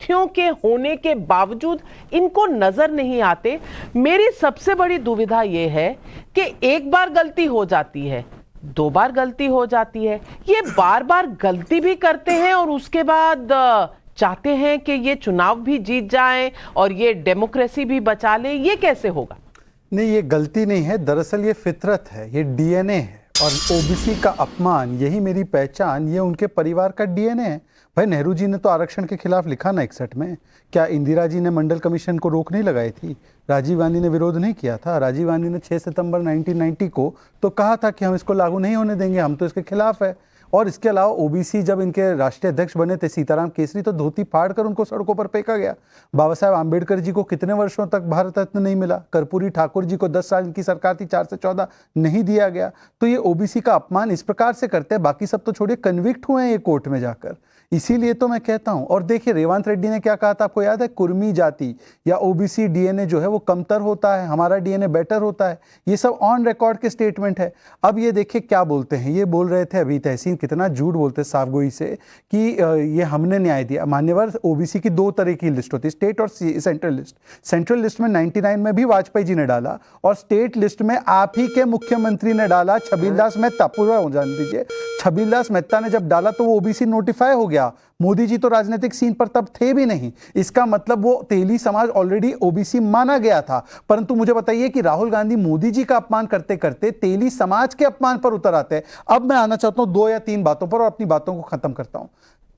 तथ्यों के होने के बावजूद इनको नजर नहीं आते। मेरी सबसे बड़ी दुविधा यह है कि एक बार गलती हो जाती है, दो बार गलती हो जाती है, ये बार बार गलती भी करते हैं और उसके बाद चाहते हैं कि ये चुनाव भी जीत जाएं और ये डेमोक्रेसी भी बचा ले। ये कैसे होगा? नहीं, ये गलती नहीं है, दरअसल ये फितरत है, ये डीएनए है। और ओबीसी का अपमान, यही मेरी पहचान, ये उनके परिवार का डीएनए है। भाई नेहरू जी ने तो आरक्षण के खिलाफ लिखा ना 61 में। क्या इंदिरा जी ने मंडल कमीशन को रोक नहीं लगाई थी? राजीव गांधी ने विरोध नहीं किया था? राजीव गांधी ने 6 सितंबर 1990 को तो कहा था कि हम इसको लागू नहीं होने देंगे, हम तो इसके खिलाफ है। और इसके अलावा ओबीसी जब इनके राष्ट्रीय अध्यक्ष बने थे सीताराम केसरी, तो धोती फाड़ कर उनको सड़कों पर फेंका गया। बाबा साहब आंबेडकर जी को कितने वर्षों तक भारत रत्न नहीं मिला? कर्पूरी ठाकुर जी को 10 साल की सरकार थी, 4 से 14 नहीं दिया गया। तो ये ओबीसी का अपमान इस प्रकार से करते हैं। बाकी सब तो छोड़िए, कन्विक्ट हुए हैं ये कोर्ट में जाकर। इसीलिए तो मैं कहता हूं। और देखिए रेवंत रेड्डी ने क्या कहा था, आपको याद है? कुर्मी जाति या ओबीसी डीएनए जो है वो कमतर होता है, हमारा डीएनए बेटर होता है। ये सब ऑन रिकॉर्ड के स्टेटमेंट है। अब ये देखिए क्या बोलते हैं, ये बोल रहे थे अभी तहसीन, कितना झूठ बोलते हैं साफगोई से कि ये हमने न्याय दिया। मान्यवर ओबीसी की 2 तरह की लिस्ट होती है, स्टेट और सेंट्रल लिस्ट। सेंट्रल लिस्ट में 99 में भी वाजपेयी जी ने डाला और स्टेट लिस्ट में आप ही के मुख्यमंत्री ने डाला, छबीलदास मेहता। पूरा हो जान दीजिए, छबीलदास मेहता ने जब डाला तो वो ओबीसी नोटिफाई हो गया। मोदी जी तो राजनीतिक सीन पर तब थे भी नहीं। इसका मतलब वो तेली समाज ऑलरेडी ओबीसी माना गया था। परंतु मुझे बताइए कि राहुल गांधी मोदी जी का अपमान करते करते तेली समाज के अपमान पर उतर आते हैं। अब मैं आना चाहता हूं 2 या 3 बातों पर और अपनी बातों को खत्म करता हूं।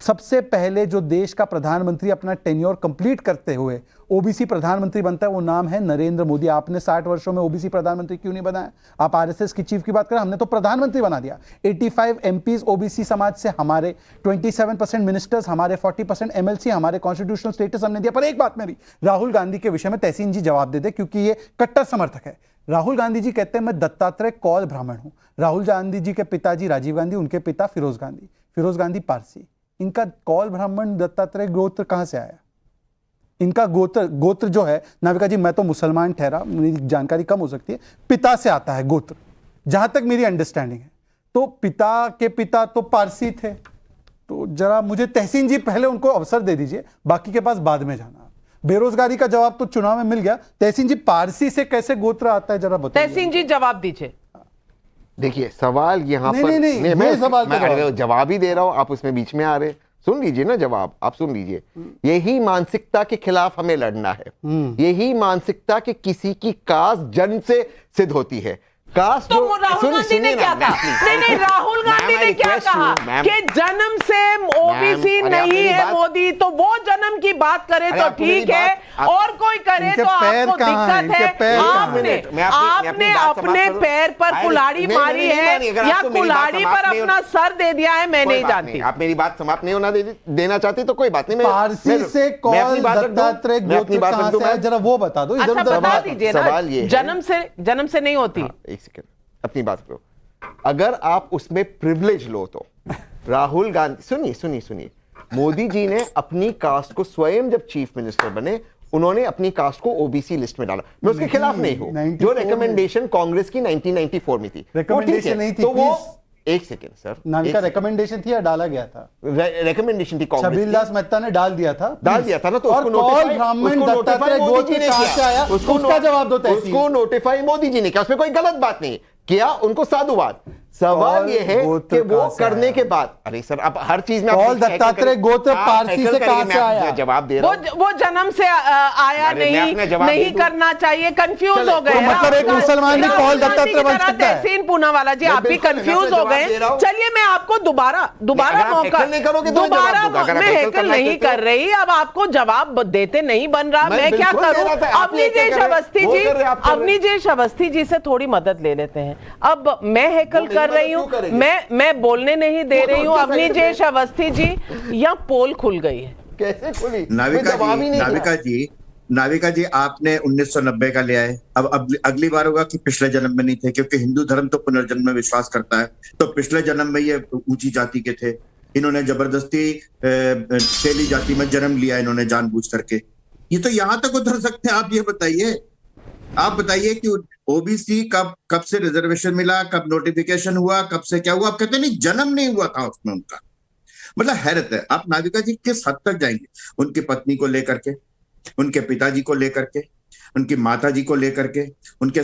सबसे पहले जो देश का प्रधानमंत्री अपना टेन्योर कंप्लीट करते हुए ओबीसी प्रधानमंत्री बनता है, वो नाम है नरेंद्र मोदी। आपने 60 वर्षों में ओबीसी प्रधानमंत्री क्यों नहीं बनाया? आप आरएसएस की चीफ की बात करें, हमने तो प्रधानमंत्री बना दिया। 85 एमपीज ओबीसी समाज से हमारे, 27% मिनिस्टर्स हमारे, 40% एमएलसी हमारे, कॉन्स्टिट्यूशनल स्टेटस हमने दिया। पर एक बात मेरी राहुल गांधी के विषय में तहसीन जी जवाब दे दे, क्योंकि ये कट्टर समर्थक है। राहुल गांधी जी कहते हैं मैं दत्तात्रेय कौल ब्राह्मण हूं। राहुल गांधी जी के पिताजी राजीव गांधी, उनके पिता फिरोज गांधी, फिरोज गांधी पारसी। इनका कौल ब्राह्मण दत्तात्रेय गोत्र कहां से आया? इनका गोत्र जो है, नाविका जी मैं तो मुसलमान ठहरा, मेरी जानकारी कम हो सकती है, पिता से आता है गोत्र, जहां तक मेरी अंडरस्टैंडिंग है। तो पिता के पिता तो पारसी थे। तो जरा मुझे तहसीन जी पहले उनको अवसर दे दीजिए, बाकी के पास बाद में जाना। बेरोजगारी का जवाब तो चुनाव में मिल गया। तहसीन जी पारसी से कैसे गोत्र आता है, जरा बताइए। तहसीन जी जवाब दीजिए। देखिए सवाल यहाँ पर नहीं, मैं सवाल मैं जवाब ही दे रहा हूं, आप उसमें बीच में आ रहे। सुन लीजिए ना जवाब, आप सुन लीजिए। यही मानसिकता के खिलाफ हमें लड़ना है। यही मानसिकता कि किसी की कास्ट जन्म से सिद्ध होती है। कास्ट तो राहुल गांधी ने क्या कहा? नहीं, राहुल गांधी ने क्या कहा कि जन्म से ओबीसी नहीं है मोदी, तो वो जन्म की बात करे तो ठीक है, और कोई करे तो आपको दिक्कत है। आपने अपने पैर पर कुल्हाड़ी मारी है या कुल्हाड़ी पर अपना सर दे दिया है, मैं नहीं जानती। आप मेरी बात समाप्त नहीं होना देना चाहती तो कोई बात नहीं। पारसी से कौल दत्तात्रेय गोत्र कहां से है, जरा वो बता दो। अच्छा बता दीजिए ना, जन्म से नहीं होती। एक सेकंड, अपनी बात करो। अगर आप उसमें प्रिविलेज लो तो राहुल गांधी, सुनिए, मोदी जी ने अपनी कास्ट को स्वयं जब चीफ मिनिस्टर बने, उन्होंने अपनी कास्ट को ओबीसी लिस्ट में डाला। मैं उसके खिलाफ नहीं हूं। जो रिकमेंडेशन कांग्रेस की 1994 में थी, रिकमेंडेशन नहीं थी, तो वो एक सेकेंड सर, नाम का रिकमेंडेशन थी या डाला गया था? रिकमेंडेशन थी कांग्रेस की। छबीलदास मेहता ने डाल दिया था ना, तो उसको नोटिफाई मोदी जी ने किया। उसका जवाब दो। उसको नोटिफाई मोदी जी ने किया, उसमें कोई गलत बात नहीं किया, उनको साधुवाद। सवाल ये है कि वो करने के बाद, अरे सर अब हर चीज में कौल दत्तात्रेय गोत्र पारसी से कहां से आया? जवाब दे रहा हूं। वो जन्म से आया नहीं करना चाहिए। कंफ्यूज हो गए, मतलब एक मुसलमान भी कौल दत्तात्रेय बन सकता है? तहसीन पूनावाला जी आप भी कंफ्यूज हो गए। चलिए मैं आपको दोबारा मौका, दोबारा मैं हेकल नहीं कर रही, अब आपको जवाब देते नहीं बन रहा, मैं क्या करूं? अवनीजेश अवस्थी जी से थोड़ी मदद ले लेते हैं। अब मैं हेकल कर रही हूँ, मैं बोलने नहीं दे रही हूँ। अवनीजेश अवस्थी जी, या पोल खुल गई है? कैसे खुली? नाविका जी आपने 1990 का लिया है। अब अगली बार होगा कि पिछले जन्म में नहीं थे, क्योंकि हिंदू धर्म तो पुनर्जन्म में विश्वास करता है। तो पिछले जन्म में ये ऊंची जाति के थे, इन्होंने जबरदस्ती तेली जाति में जन्म लिया, इन्होंने जानबूझ करके। ये तो यहां तक उतर सकते हैं। आप बताइए कि ओबीसी कब से रिजर्वेशन मिला, कब नोटिफिकेशन हुआ, कब से क्या हुआ? आप कहते नहीं जन्म नहीं हुआ था उसमें उनका। मतलब हैरत है। आप नाविका जी किस हद तक जाएंगे, उनकी पत्नी को लेकर के, उनके पिताजी को लेकर के, उनकी माता जी को लेकर के, उनके